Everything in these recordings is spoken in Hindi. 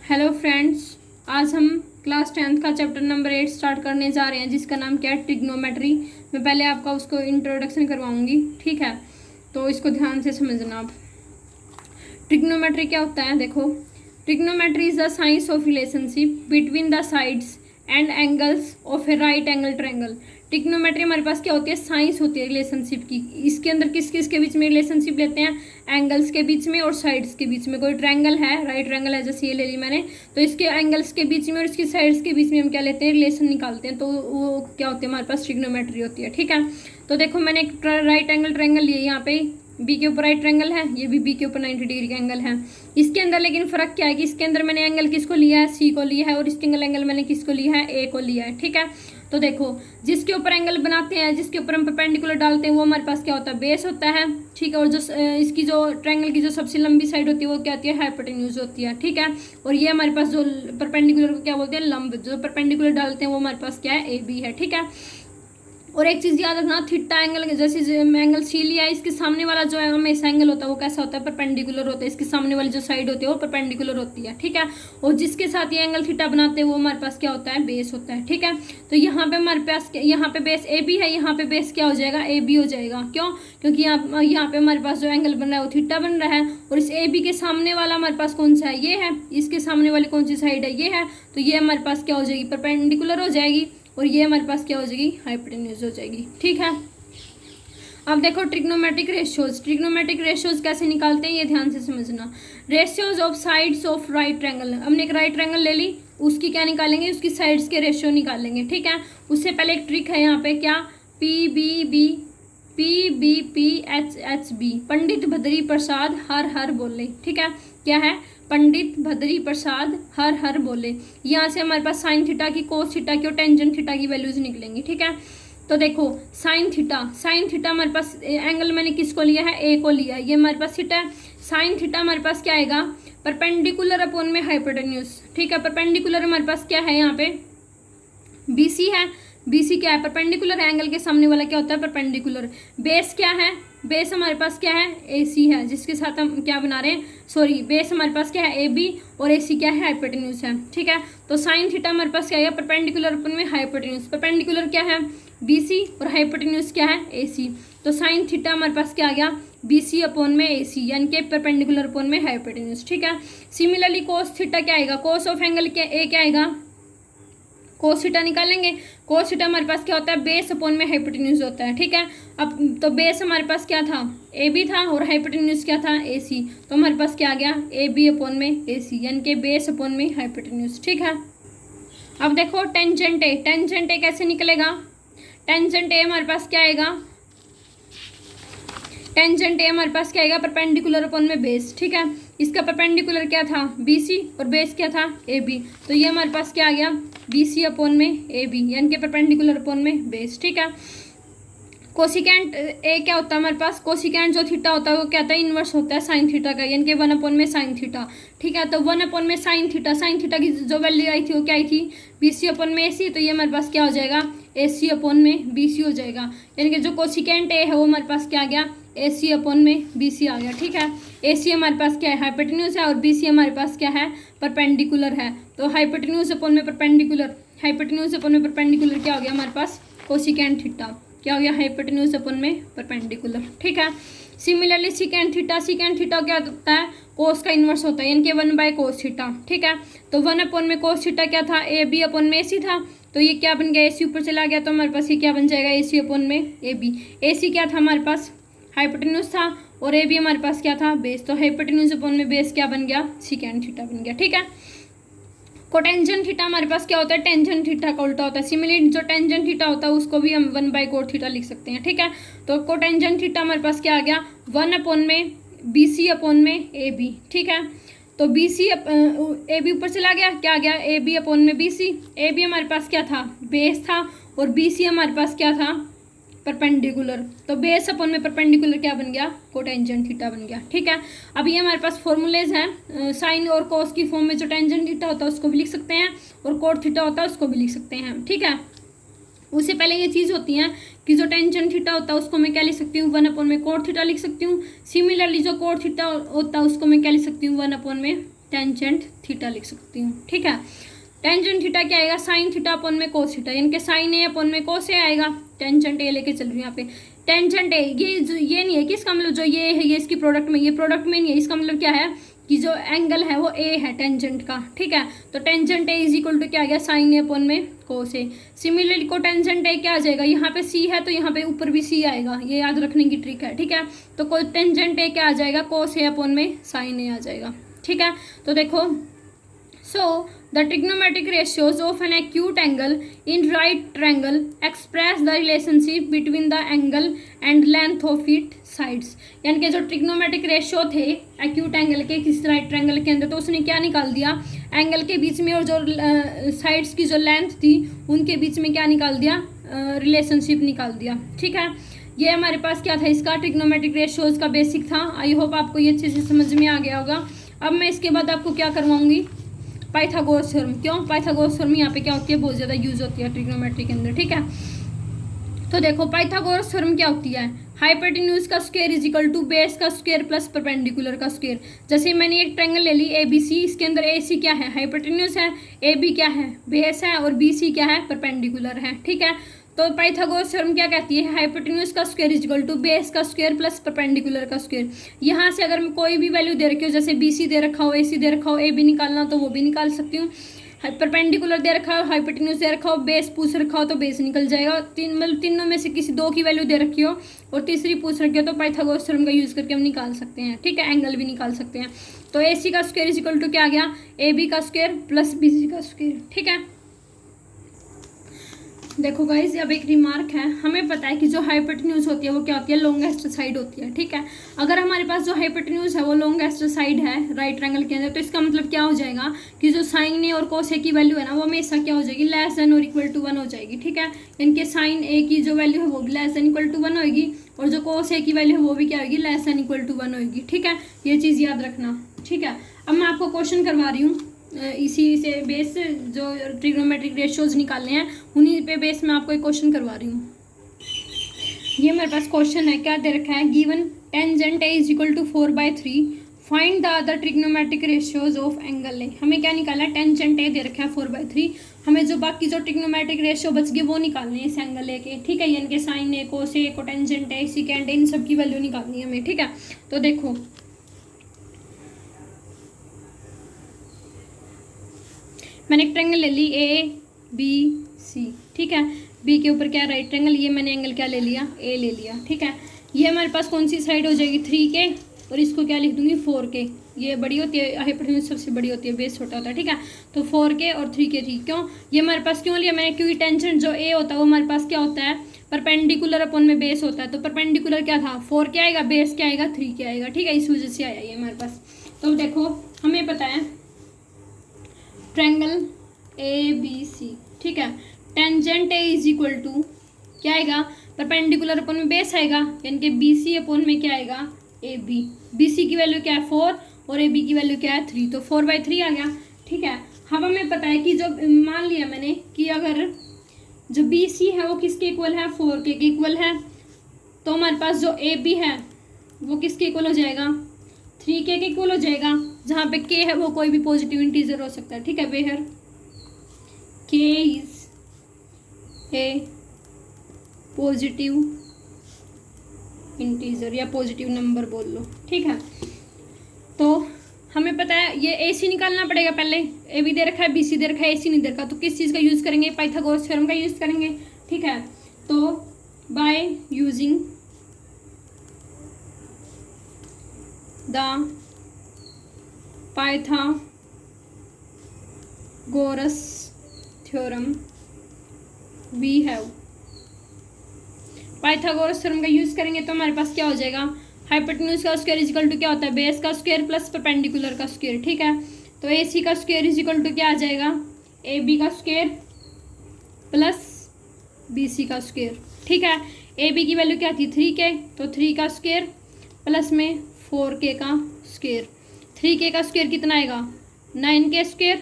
हेलो फ्रेंड्स, आज हम क्लास 10th का चैप्टर नंबर 8 स्टार्ट करने जा रहे हैं, जिसका नाम क्या है, ट्रिग्नोमेट्री। मैं पहले आपका उसको इंट्रोडक्शन करवाऊंगी, ठीक है? तो इसको ध्यान से समझना आप। ट्रिग्नोमेट्री क्या होता है, देखो। Trigonometry is the science of relationship between the sides and angles of A right angle triangle. Trigonometry हमारे पास क्या होती है, साइंस होती है रिलेशनशिप की। इसके अंदर किस किस के बीच में रिलेशनशिप लेते हैं, एंगल्स के बीच में और साइड्स के बीच में। कोई ट्रायंगल है, राइट ट्रायंगल है, जैसे ये ले ली मैंने, तो इसके एंगल्स के बीच में और इसकी साइड्स के बीच में हम क्या लेते हैं, रिलेशन निकालते हैं। तो वो क्या होती है, हमारे पास ट्रिग्नोमेट्री होती है, ठीक है? तो देखो, मैंने एक राइट एंगल ट्रायंगल लिया, यहाँ पे बी के ऊपर राइट ट्रायंगल है, ये भी बी के ऊपर 90 डिग्री का एंगल है। इसके अंदर लेकिन फर्क क्या है कि इसके अंदर मैंने एंगल किसको लिया है, सी को लिया है, और इसके एंगल मैंने किसको लिया है, ए को लिया है, ठीक है? तो देखो, जिसके ऊपर एंगल बनाते हैं, जिसके ऊपर हम परपेंडिकुलर डालते हैं, वो हमारे पास क्या होता है, बेस होता है, ठीक है? और जो इसकी जो ट्रायंगल की जो सबसे लंबी साइड होती है, वो क्या होती है, हाइपोटेन्यूज होती है, ठीक है? और ये हमारे पास जो परपेंडिकुलर को क्या बोलते हैं, लंब। जो परपेंडिकुलर डालते हैं वो हमारे पास क्या है, ए बी है, ठीक है? और एक चीज याद रखना, थीटा एंगल, जैसे एंगल सी लिया है, इसके सामने वाला जो है हमेशा एंगल होता है, वो कैसा होता है, परपेंडिकुलर होता है। इसके सामने वाली जो साइड होती है वो परपेंडिकुलर होती है, ठीक है? और जिसके साथ ये एंगल थीटा बनाते हैं वो हमारे पास क्या होता है, बेस होता है, ठीक है? तो यहाँ पे हमारे पास, यहाँ पे बेस ए बी है, यहाँ पे बेस क्या हो जाएगा, ए बी हो जाएगा। क्यों? क्योंकि यहाँ पे हमारे पास जो एंगल बन रहा है वो थीटा बन रहा है, और इस ए बी के सामने वाला हमारे पास कौन सा है, ये है। इसके सामने वाली कौन सी साइड है, ये है। तो ये हमारे पास क्या हो जाएगी, परपेंडिकुलर हो जाएगी, और ये हमारे पास क्या हो जाएगी, हाइपोटेन्यूज हो जाएगी, ठीक है? अब देखो, ट्रिग्नोमेट्रिक रेशियोज। ट्रिग्नोमेट्रिक रेशियोज कैसे निकालते हैं, ये ध्यान से समझना। Ratios of sides of right triangle. हमने एक राइट ट्रायंगल ले ली, उसकी क्या निकालेंगे, उसकी साइड्स के रेशियो निकालेंगे, ठीक है? उससे पहले एक ट्रिक है यहाँ पे, क्या, P B B, P B P H H B, Pandit Bhadri Prasad हर हर बोले, ठीक है? क्या है, पंडित भद्री प्रसाद हर हर बोले। यहाँ से हमारे पास साइन थीटा की, कोस थीटा की और टेंजेंट थीटा की वैल्यूज निकलेंगी, ठीक है? तो देखो, साइन थीटा हमारे पास एंगल मैंने किसको लिया है, ए को लिया है, ये हमारे पास थीटा है। साइन थीटा हमारे पास क्या आएगा, परपेंडिकुलर अपॉन में हाइपोटेन्यूज, ठीक है? परपेंडिकुलर हमारे पास क्या है, यहाँ पे बीसी है। बीसी क्या है, परपेंडिकुलर एंगल के सामने वाला क्या होता है, परपेंडिकुलर। बेस क्या है, बेस हमारे पास क्या है, एसी है, जिसके साथ हम क्या बना रहे हैं, सॉरी, बेस हमारे पास क्या है, ए बी, और एसी क्या है, हाइपोटेन्यूज है, ठीक है? तो साइन थीटा हमारे पास क्या है, परपेंडिकुलर अपन में हाइपोटेन्यूज। परपेंडिकुलर क्या है, बीसी, और हाइपोटेन्यूज क्या है, एसी। तो साइन थीटा हमारे पास क्या आ गया, बीसी अपॉन में एसी, यानी कि परपेंडिकुलर अपॉन में हाइपोटेन्यूज, ठीक है? सिमिलरली कोस थीटा क्या आएगा, कोस ऑफ एंगल क्या, ए क्या आएगा, कोस थीटा निकालेंगे। कोस थीटा हमारे पास क्या होता है, बेस अपॉन में हाइपोटेन्यूज होता है, ठीक है? अब तो बेस हमारे पास क्या था, ए बी था, और हाइपोटेन्यूज क्या था, ए सी। तो हमारे पास क्या आ गया, ए बी अपॉन में ए सी, यानी कि बेस अपॉन में हाइपोटेन्यूज, ठीक है? अब देखो, टेंजेंट ए। टेंजेंट ए कैसे निकलेगा, टेंजेंट ए हमारे पास क्या आएगा, टेंजेंट ए हमारे पास क्या आएगा, परपेंडिकुलर अपॉन में बेस, ठीक है? इसका परपेंडिकुलर क्या था, बीसी, और बेस क्या था, ए बी। तो ये हमारे पास क्या आ गया, बीसी अपॉन में ए बी, यानी कि परपेंडिकुलर अपॉन में बेस, ठीक है? कोसिकेंट ए क्या होता है हमारे पास, कोसिकेंट जो थीटा होता है वो क्या होता है, इनवर्स होता है साइन थीटा का, यानी कि 1 अपॉन में साइन थीटा, ठीक है? तो 1 अपॉन में साइन थीटा की जो वैल्यू आई थी वो क्या आई थी, बीसी अपॉन में एसी। तो ये हमारे पास क्या हो जाएगा, एसी अपॉन में बीसी हो जाएगा, यानी कि जो कोसिकेंट ए है वो हमारे पास क्या आ गया, एसी अपॉन में बीसी आ गया, ठीक है? एसी हमारे पास क्या है, हाइपोटेन्यूज है, और बीसी हमारे पास क्या है, परपेंडिकुलर है। तो हाइपोटेन्यूज अपॉन में परपेंडिकुलर, हाइपोटेन्यूज अपॉन में परपेंडिकुलर क्या हो गया हमारे पास, कोसिकेंट थीटा क्या हो गया, हाइपोटेन्यूज अपॉन में परपेंडिकुलर, ठीक है? सिमिलरली सीकेंट थीटा क्या होता है, कोस का इनवर्स होता है, यानी कि 1 कोस थीटा, ठीक है? तो 1 अपॉन में कोस थीटा क्या था, ए बी अपॉन में एसी था। तो ये क्या बन गया, एसी ऊपर चला गया, तो हमारे पास ये क्या बन जाएगा, एसी अपॉन में ए बी। एसी क्या था हमारे पास, हाइपोटेन्यूज था, और ए बी हमारे पास क्या था, बेस। तो हाइपोटेन्यूज अपॉन में बेस क्या बन गया, सीकेंट थीटा बन गया, ठीक है? कोटेंजेंट थीटा हमारे पास क्या होता है, टेंजेंट थीटा का उल्टा होता है। सिमिलरली जो टेंजेंट थीटा होता है उसको भी हम 1 कोट थीटा लिख सकते हैं, ठीक है? तो कोटेंजेंट थीटा हमारे पास क्या आ गया, 1 अपॉन में बीसी अपॉन में ए बी, ठीक है? तो बीसी ए बी ऊपर चला गया, क्या आ गया, ए बी अपॉन में बीसी। ए बी हमारे पास क्या था, बेस था, और बीसी हमारे पास क्या था, परपेंडिकुलर। तो बेस अपॉन में परपेंडिकुलर क्या बन गया, कोटेंजेंट थीटा बन गया, ठीक है? अब ये हमारे पास फॉर्मूलेज हैं, साइन और कोस की फॉर्म में जो टेंजेंट थीटा होता है उसको भी लिख सकते हैं, और कोट थीटा होता है उसको भी लिख सकते हैं, ठीक है? उससे पहले ये चीज़ होती है कि जो टेंजेंट थीटा होता है उसको मैं क्या लिख सकती हूँ, 1 अपॉन में कोट थीटा लिख सकती हूँ। सिमिलरली जो कोट थीटा होता है उसको मैं क्या लिख सकती हूँ, 1 अपॉन में टेंजेंट थीटा लिख सकती हूँ। ठीक है, टेंजेंट थीटा क्या आएगा, साइन थीटा अपन में कोस थीटा, यानी कि साइन ए अपन में कोस ए आएगा। टेंजेंट ए लेके चल रही हूँ यहाँ पे, टेंजेंट ए ये नहीं है कि इसका मतलब जो ये है ये इसकी प्रोडक्ट में, ये प्रोडक्ट में नहीं है, इसका मतलब क्या है कि जो एंगल है वो ए है टेंजेंट का। ठीक है, तो tangent A is equal to क्या आ गया, साइन ए अपन में कोस ए। सिमिलरली को टेंजेंट ए क्या आ जाएगा, यहाँ पे सी है तो यहाँ पे ऊपर भी सी आएगा, ये याद रखने की ट्रिक है। ठीक है, तो को टेंजेंट ए क्या आ जाएगा, कोस ए अपन में साइन ए आ जाएगा। ठीक है, तो देखो, so the trigonometric ratios of an acute angle in right triangle express the relationship between the angle and length of its sides। यानी कि जो ट्रिग्नोमेट्रिक रेशियो थे एक्यूट एंगल के किसी राइट ट्रायंगल के अंदर, तो उसने क्या निकाल दिया, एंगल के बीच में और जो साइड्स की जो लेंथ थी उनके बीच में क्या निकाल दिया, रिलेशनशिप निकाल दिया। ठीक है, ये हमारे पास क्या था, इसका ट्रिग्नोमेट्रिक रेशियोज का बेसिक था। आई होप आपको ये अच्छे से समझ में आ गया होगा। अब मैं इसके बाद आपको क्या करवाऊंगी, पाइथागोरस थ्योरम। क्यों, पाइथागोरस थ्योरम यहाँ पे क्या होती है, बहुत ज़्यादा यूज होती है ट्रिग्नोमेट्री के अंदर। ठीक है, तो देखो पाइथागोरस थ्योरम क्या होती है, हाइपोटेन्यूज का square is equal to base का स्क्वायर प्लस परपेंडिकुलर का स्क्वायर। जैसे मैंने एक ट्रायंगल ले ली ए बी सी, इसके अंदर ए सी क्या है, हाइपोटेन्यूज है, ए बी क्या है, बेस है, और बी सी क्या है, परपेंडिकुलर है। ठीक है, तो पाइथागोरस थ्योरम क्या कहती है, हाइपोटेन्यूज का square is equal to base का स्क्वायर प्लस परपेंडिकुलर का स्क्वायर। यहाँ से अगर मैं कोई भी वैल्यू दे रखी हो, जैसे बी सी दे रखा हो, ए सी दे रखा हो, ए बी निकालना तो वो भी निकाल सकती हूँ, परपेंडिकुलर दे रखा हो, हाइपोटेन्यूज दे रखा हो, बेस पूछ रखा हो तो बेस निकल जाएगा। मतलब तीनों में से किसी दो की वैल्यू दे रखी हो और तीसरी पूछ रखी हो तो पाइथागोरस थ्योरम का यूज करके हम निकाल सकते हैं। ठीक है, एंगल भी निकाल सकते हैं। तो ए सी का स्क्वायर इज इक्वल टू क्या आ गया, ए बी का स्क्वायर प्लस बी सी का स्क्वायर। ठीक है, देखो गाइज, अब एक रिमार्क है, हमें पता है कि जो हाइपोटेन्यूज होती है वो क्या होती है, लॉन्गेस्ट साइड होती है। ठीक है, अगर हमारे पास जो हाइपोटेन्यूज है वो लॉन्गेस्ट साइड है राइट ट्रायंगल के अंदर, तो इसका मतलब क्या हो जाएगा कि जो साइन ए और कोस ए की वैल्यू है ना वो हमेशा क्या हो जाएगी, लेस देन और इक्वल टू 1 हो जाएगी। ठीक है, इनके साइन ए की जो वैल्यू है वो भी लेस देन इक्वल टू 1 होगी और जो कोस ए की वैल्यू है वो भी क्या होगी, लेस देन इक्वल टू 1 होगी। ठीक है, ये चीज़ याद रखना। ठीक है, अब मैं आपको क्वेश्चन करवा रही हूँ, इसी से बेस जो ट्रिग्नोमेट्रिक रेशियोज निकालने हैं उन्हीं पे बेस में आपको एक क्वेश्चन करवा रही हूँ। ये मेरे पास क्वेश्चन है, क्या दे रखा है, given tangent A is equal to 4/3, find the other trigonometric ratios of angle A. हमें क्या निकालना है, टेंजेंट ए दे रखा है 4/3, हमें जो बाकी जो ट्रिग्नोमेट्रिक रेशियो बच गए वो निकालने हैं इस एंगल ए के। ठीक है, यानी कि sine A, cos A, cotangent A, secant A, इन सब की वैल्यू निकालनी है हमें। ठीक है, तो देखो मैंने एक ट्रायंगल ले ली ए बी सी। ठीक है, बी के ऊपर क्या है, राइट ट्रायंगल, ये मैंने एंगल क्या ले लिया, ए ले लिया। ठीक है, ये हमारे पास कौन सी साइड हो जाएगी, 3K, और इसको क्या लिख दूंगी, 4K। ये बड़ी होती है, हाइपोटेन्यूज सबसे बड़ी होती है, बेस छोटा होता है। ठीक है, तो 4K और 3K थी। क्यों, ये हमारे पास क्यों लिया मैंने, क्योंकि टेंजेंट जो ए होता है वो हमारे पास क्या होता है, परपेंडिकुलर अपन में बेस होता है, तो परपेंडिकुलर क्या था, 4K आएगा, बेस क्या आएगा, 3K आएगा। ठीक है, इस वजह से आया ये हमारे पास। तो देखो हमें पता है ट्रायंगल ए बी सी। ठीक है, tangent A is equal to क्या आएगा, परपेंडिकुलर अपन में बेस आएगा, यानी कि बी सी अपन में क्या आएगा, ए बी। बी सी की वैल्यू क्या है 4 और ए बी की वैल्यू क्या है 3, तो 4/3 आ गया। ठीक है, अब हमें पता है कि जो मान लिया मैंने कि अगर जो बी सी है वो किसके इक्वल है, 4K के इक्वल है, तो हमारे पास जो ए बी है वो किसके इक्वल हो जाएगा, 3K के इक्वल हो जाएगा, जहाँ पे K है वो कोई भी पॉजिटिव इंटीजर हो सकता है। ठीक है, where K is a positive integer या पॉजिटिव नंबर बोल लो। ठीक है, तो हमें पता है ये ए सी निकालना पड़ेगा पहले, ए बी दे रखा है, बी सी दे रखा है, ए सी नहीं दे रखा, तो किस चीज़ का यूज़ करेंगे, पाइथागोरस थ्योरम का यूज़ करेंगे। ठीक है, तो by using the Pythagoras theorem we have, Pythagoras theorem का यूज़ करेंगे तो हमारे पास क्या हो जाएगा, हाइपोटेन्यूज का स्क्वायर इज इक्वल टू क्या होता है, बेस का स्क्वायर प्लस परपेंडिकुलर का स्क्वायर। ठीक है, तो ए सी का स्क्वायर इज इक्वल टू क्या आ जाएगा, ए बी का स्क्वायर प्लस बी सी का स्क्वायर। ठीक है, ए बी की वैल्यू क्या थी 3K, तो 3 का स्क्वायर प्लस में 4K का स्क्वायर। 3K का स्क्वायर कितना आएगा, 9K स्क्वायर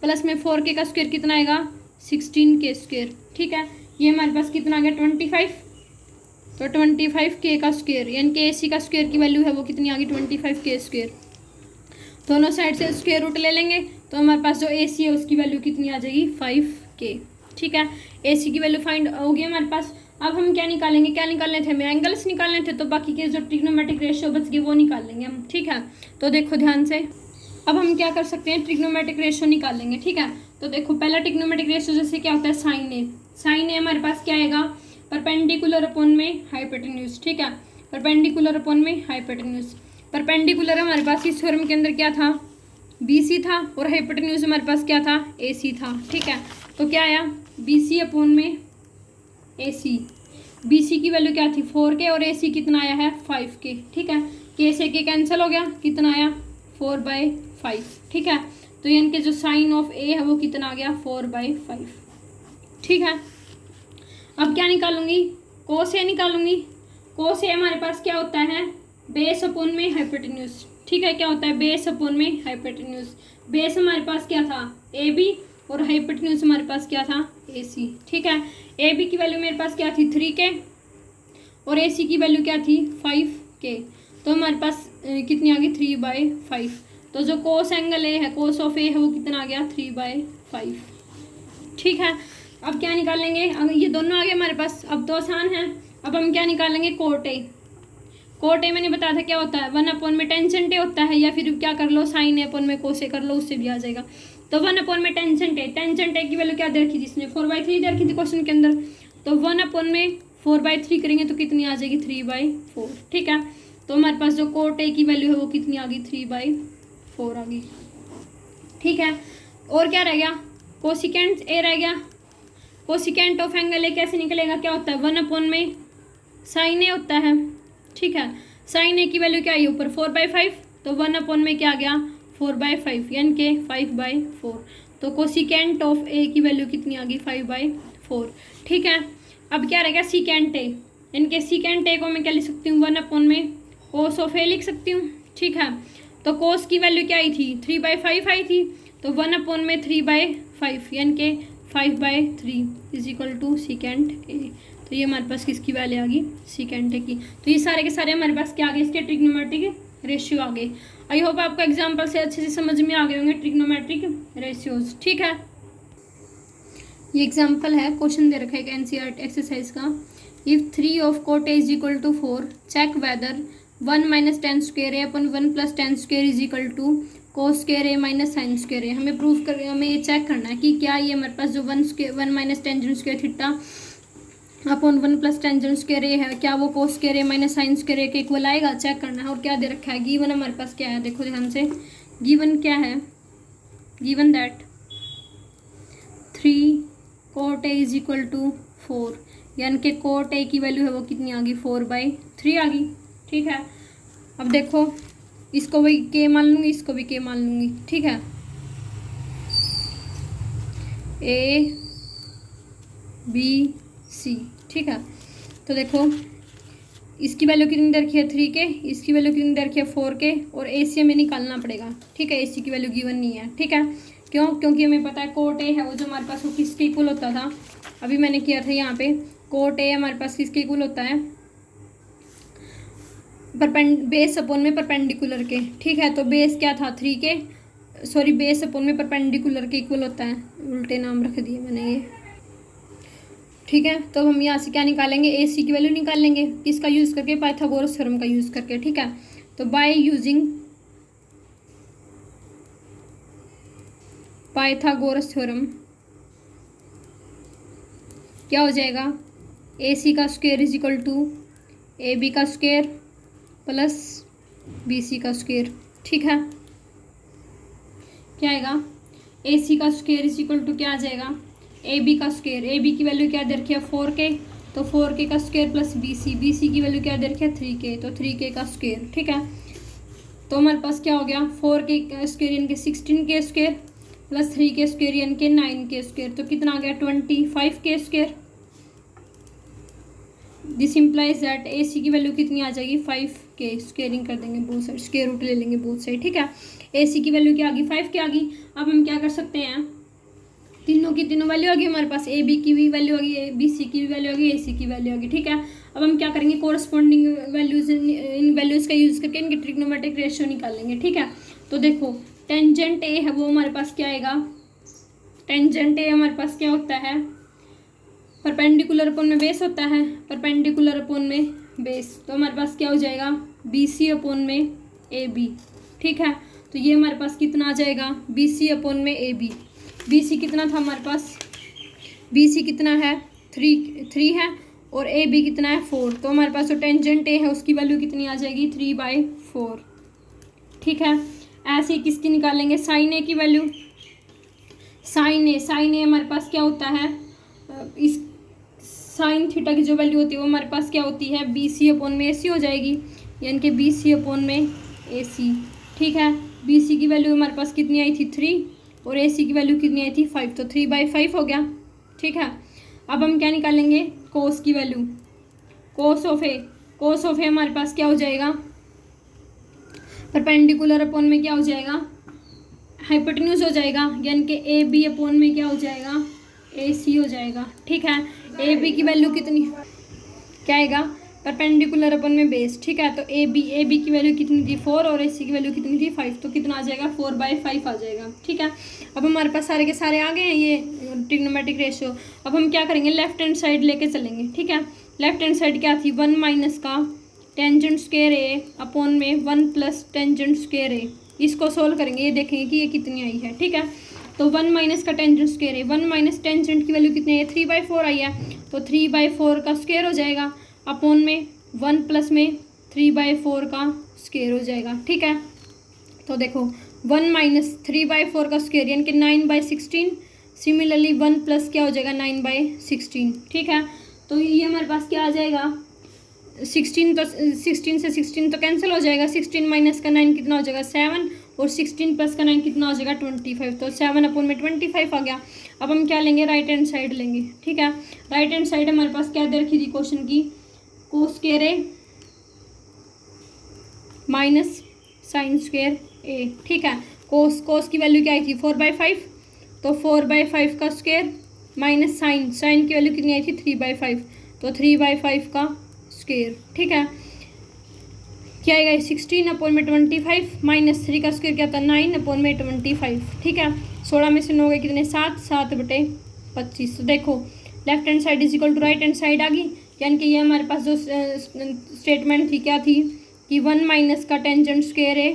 प्लस में 4K का स्क्वायर कितना आएगा, 16K स्क्वायर। ठीक है, ये हमारे पास कितना आ गया 25, तो 25K का स्क्वायर, यानी कि AC का स्क्वायर की वैल्यू है वो कितनी आ गई 25K स्क्वायर। दोनों साइड से स्क्वायर रूट ले लेंगे तो हमारे पास जो AC है उसकी वैल्यू कितनी आ जाएगी 5K। ठीक है, AC की वैल्यू फाइंड होगी हमारे पास। अब हम क्या निकालेंगे, क्या निकालने थे हमें, एंगल्स निकालने थे, तो बाकी के जो ट्रिग्नोमेट्रिक रेशियो बच गए वो निकाल लेंगे हम। ठीक है, तो देखो ध्यान से, अब हम क्या कर सकते हैं, ट्रिग्नोमेट्रिक रेशियो निकाल लेंगे। ठीक है, तो देखो पहला ट्रिग्नोमेट्रिक रेशियो जैसे क्या होता है साइन ए। साइन ए हमारे पास क्या आएगा, परपेंडिकुलर अपॉन में हाइपोटेन्यूज। ठीक है, परपेंडिकुलर अपॉन में हाइपोटेन्यूज। परपेंडिकुलर हमारे पास इस थ्योरम के अंदर क्या था, BC था, और हाइपोटेन्यूज हमारे पास क्या था, AC था। ठीक है, तो क्या आया, BC अपॉन में AC। BC की वैल्यू क्या थी 4K और AC कितना आया है 5K। ठीक है, K से K कैंसिल हो गया, कितना आया 4/5। ठीक है, तो यानी कि जो साइन ऑफ A है वो कितना आ गया 4/5। ठीक है, अब क्या निकालूंगी, कोस ए निकालूंगी। कोस ए हमारे पास क्या होता है, बेस अपॉन में हाइपोटेन्यूज। ठीक है, क्या होता है, बेस अपॉन में हाइपोटेन्यूज। बेस हमारे पास क्या था AB और हाइपोटेन्यूज हमारे पास क्या था AC। ठीक है, AB की वैल्यू मेरे पास क्या थी 3K और AC की वैल्यू क्या थी 5K। तो हमारे पास कितनी आ गई 3/5। तो जो कोस एंगल ए है, कोस ऑफ ए है, वो कितना आ गया 3/5। ठीक है, अब क्या निकालेंगे, अगर ये दोनों आ गए हमारे पास, अब तो आसान है। अब हम क्या निकालेंगे, कोट ए। कोट ए मैंने बताया था क्या होता है, 1 में टेंजेंट ए होता है, या फिर क्या कर लो साइन ए अपॉन में कोस ए कर लो, उससे भी आ जाएगा। तो 1 में टेंजेंट ए, टेंजेंट ए की वैल्यू क्या दे रखी थी इसने 4/3 दे रखी थी क्वेश्चन के अंदर। तो 1 में 4/3 करेंगे तो कितनी आ जाएगी 3/4। ठीक है, तो हमारे पास जो कोट ए की वैल्यू है वो कितनी आ गई 3/4 आ गई। ठीक है, और क्या रह गया, कोसिकेंट ए रह गया। कोसिकेंट ऑफ एंगल ए कैसे निकलेगा, क्या होता है 1 में साइन ए होता है। ठीक है, साइन ए की वैल्यू क्या आई ऊपर 4/5, तो 1 में क्या आ गया 4/5 यानी कि 5/4। तो कोसिकेंट ऑफ ए की वैल्यू कितनी आ गई 5/4। ठीक है, अब क्या रहेगा सीकेंट ए, यानी कि सीकेंट ए को मैं क्या लिख सकती हूँ 1 में कोस ऑफ ए लिख सकती हूँ। ठीक है, तो कोस की वैल्यू क्या आई थी 3/5 आई थी, तो 1 में 3/5 यानी कि 5/3 is equal to secant A. तो ये हमारे पास किसकी वैल्यू आ गई सीकेंट ए की। तो ये सारे के सारे हमारे पास क्या आ गए, इसके ट्रिग्नोमेट्रिक रेशियो आ गए। आई होप आपको एग्जाम्पल से अच्छे से समझ में आ गए होंगे ट्रिग्नोमेट्रिक रेशियोज। ठीक है, ये एग्जाम्पल है, क्वेश्चन दे रखा है NCERT एक्सरसाइज का। If 3 of cot A is equal to 4 check whether 1 - tan square A upon 1 + tan square is equal to cos square A minus sine square A. हमें प्रूफ कर, हमें ये चेक करना है कि क्या ये हमारे पास जो 1 - tan स्क्वायर थीटा अपन 1 + tan स्क्वायर ए है, क्या वो कोस square A minus sine square ए के इक्वल आएगा, चेक करना है। और क्या दे रखा है, गिवन हमारे पास क्या है, देखो ध्यान से, गिवन क्या है, given that 3 cot A is equal to 4, यानी कि कोट ए की वैल्यू है वो कितनी आ गई 4/3 आ गई। ठीक है, अब देखो इसको भी के मान लूँगी, इसको भी के मान लूँगी। ठीक है, ABC। ठीक है, तो देखो इसकी वैल्यू कितनी दे रखी है 3K, इसकी वैल्यू कितनी दे रखी है 4K, और AC हमें निकालना पड़ेगा। ठीक है, AC की वैल्यू गिवन नहीं है। ठीक है, क्यों, क्योंकि हमें पता है कोट ए है वो जो हमारे पास वो किसके इक्वल होता था, अभी मैंने किया था यहाँ पे, कोट ए हमारे पास किसके इक्वल होता है, बेस अपॉन में परपेंडिकुलर के। ठीक है, तो बेस क्या था 3K, सॉरी बेस अपॉन में परपेंडिकुलर के इक्वल होता है, उल्टे नाम रख दिए मैंने ये। ठीक है, तो हम यहाँ से क्या निकालेंगे, AC की वैल्यू निकाल लेंगे, किसका यूज़ करके, पाइथागोरस थ्योरम का यूज़ करके। ठीक है, तो बाय यूजिंग पाइथागोरस थ्योरम क्या हो जाएगा, AC का square is equal to AB का स्क्वायर प्लस BC का स्क्वायर। ठीक है, क्या आएगा, AC का स्क्वायर इज इक्वल टू क्या आ जाएगा, AB का स्क्वायर, AB की वैल्यू क्या दे रखी है 4K, तो 4K का स्क्वायर प्लस BC की वैल्यू क्या दे रखी है 3K, तो 3K का स्क्वायर। ठीक है, तो हमारे पास क्या हो गया 4K का स्क्वायर यानी कि 16K square plus 3K square यानी कि 9K स्क्वायर, तो कितना आ गया 25K square. This implies that AC की वैल्यू कितनी आ जाएगी 5K, स्क्वेयरिंग कर देंगे बोथ साइड, स्क्वायर रूट ले लेंगे बोथ साइड। ठीक है, AC की वैल्यू क्या आ गई 5K आ गई। अब हम क्या कर सकते हैं, तीनों की तीनों वैल्यू आ गई हमारे पास, AB की भी वैल्यू आ गई, BC की भी वैल्यू आ गई, AC की वैल्यू आ गई। ठीक है, अब हम क्या करेंगे, कोरस्पॉन्डिंग वैल्यूज, इन वैल्यूज़ का यूज़ करके इनकी ट्रिग्नोमेट्रिक रेशियो निकाल लेंगे। ठीक है, तो देखो टेंजेंट ए है वो हमारे पास क्या आएगा, टेंजेंट ए हमारे पास क्या होता है, परपेंडिकुलर अपॉन में बेस होता है, परपेंडिकुलर अपॉन में बेस, तो हमारे पास क्या हो जाएगा बी सी अपॉन में ए बी। ठीक है, तो ये हमारे पास कितना आ जाएगा बी सी अपॉन में ए बी। बी सी कितना था हमारे पास, बी सी कितना है 3 है और ए बी कितना है 4, तो हमारे पास जो टेंजेंट ए है उसकी वैल्यू कितनी आ जाएगी 3/4। ठीक है, ऐसे ही किसकी निकालेंगे साइन ए की वैल्यू, साइन ए हमारे पास क्या होता है, इस साइन थीटा की जो वैल्यू होती है वो हमारे पास क्या होती है बी सी अपॉन में ए सी हो जाएगी, यानी कि बी सी अपॉन में ए सी। ठीक है, बी सी की वैल्यू हमारे पास कितनी आई थी 3 और ए सी की वैल्यू कितनी आई थी 5, तो 3/5 हो गया। ठीक है, अब हम क्या निकालेंगे कोस की वैल्यू, कोस ऑफ ए हमारे पास क्या हो जाएगा, परपेंडिकुलर अपॉन में क्या हो जाएगा हाइपोटेन्यूज हो जाएगा, यानी कि ए बी अपॉन में क्या हो जाएगा ए सी हो जाएगा। ठीक है, ए बी की वैल्यू कितनी क्या आएगा, परपेंडिकुलर अपन में बेस। ठीक है, तो ए बी की वैल्यू कितनी थी 4 और ए सी की वैल्यू कितनी थी 5, तो कितना आ जाएगा 4/5 आ जाएगा। ठीक है, अब हमारे पास सारे के सारे आ गए हैं ये ट्रिग्नोमेट्रिक रेशियो। अब हम क्या करेंगे लेफ्ट हैंड साइड लेके चलेंगे। ठीक है, लेफ्ट हैंड साइड क्या थी 1 माइनस का टेंजेंट स्क्वायर ए अपॉन में 1 प्लस टेंजेंट स्क्वायर ए, इसको सोल्व करेंगे, ये देखेंगे कि ये कितनी आई है। ठीक है, तो 1 माइनस का टेंजेंट स्क्वायर है, 1 माइनस टेंजेंट की वैल्यू कितनी है 3/4 आई है, तो 3/4 का स्क्वायर हो जाएगा अपॉन में 1 प्लस में 3/4 का स्क्वायर हो जाएगा। ठीक है, तो देखो 1 माइनस 3/4 का स्क्वायर यानी कि 9/16, सिमिलरली 1 प्लस क्या हो जाएगा 9/16। ठीक है, तो ये हमारे पास क्या आ जाएगा 16, तो 16 से 16 तो कैंसिल हो जाएगा, 16 माइनस का 9 कितना हो जाएगा 7 और 16 प्लस का 9 कितना हो जाएगा 25, तो 7 अपॉन में 25 आ गया। अब हम क्या लेंगे राइट हैंड साइड लेंगे। ठीक है, राइट हैंड साइड हमारे पास क्या दे रखी थी क्वेश्चन की, कोस square A minus sine square ए। ठीक है, कोस की वैल्यू क्या आई थी 4/5, तो 4/5 का स्क्वायर माइनस साइन की वैल्यू कितनी आई थी 3/5, तो 3/5 का स्क्वायर। ठीक है, क्या आएगा 16 अपॉन में 25 माइनस 3 का स्क्वायर क्या था 9 अपॉन में 25। ठीक है, 16 में से 9 गए कितने 7/25। तो देखो left hand side is equal to right hand side आ गई, यानी कि ये हमारे पास जो स्टेटमेंट थी क्या थी कि 1 माइनस का टेंजेंट स्क्वायर है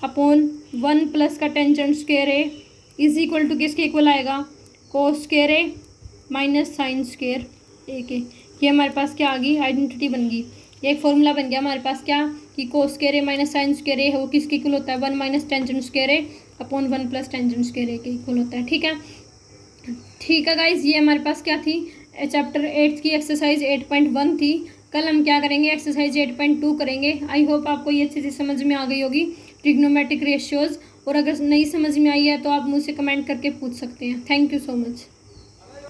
अपॉन 1 प्लस का टेंजेंट स्क्वायर है इज इक्वल टू किसके इक्वल आएगा कोस स्क्वायर है माइनस साइन स्क्वायर ए के। ये हमारे पास क्या आ गई आइडेंटिटी बन गई, ये एक फॉर्मूला बन गया हमारे पास क्या कि कोस square A minus sine square ए है वो किसके इक्वल होता है 1 माइनस टेंजेंट स्क्वायर ए अपॉन 1 प्लस टेंजेंट स्क्वायर ए के इक्वल होता है। ठीक है गाइज, ये हमारे पास क्या थी चैप्टर 8 की एक्सरसाइज 8.1 थी। कल हम क्या करेंगे एक्सरसाइज 8.2 करेंगे। आई होप आपको ये अच्छे से समझ में आ गई होगी ट्रिग्नोमेट्रिक रेशियोज, और अगर नहीं समझ में आई है तो आप मुझसे कमेंट करके पूछ सकते हैं। Thank you so much.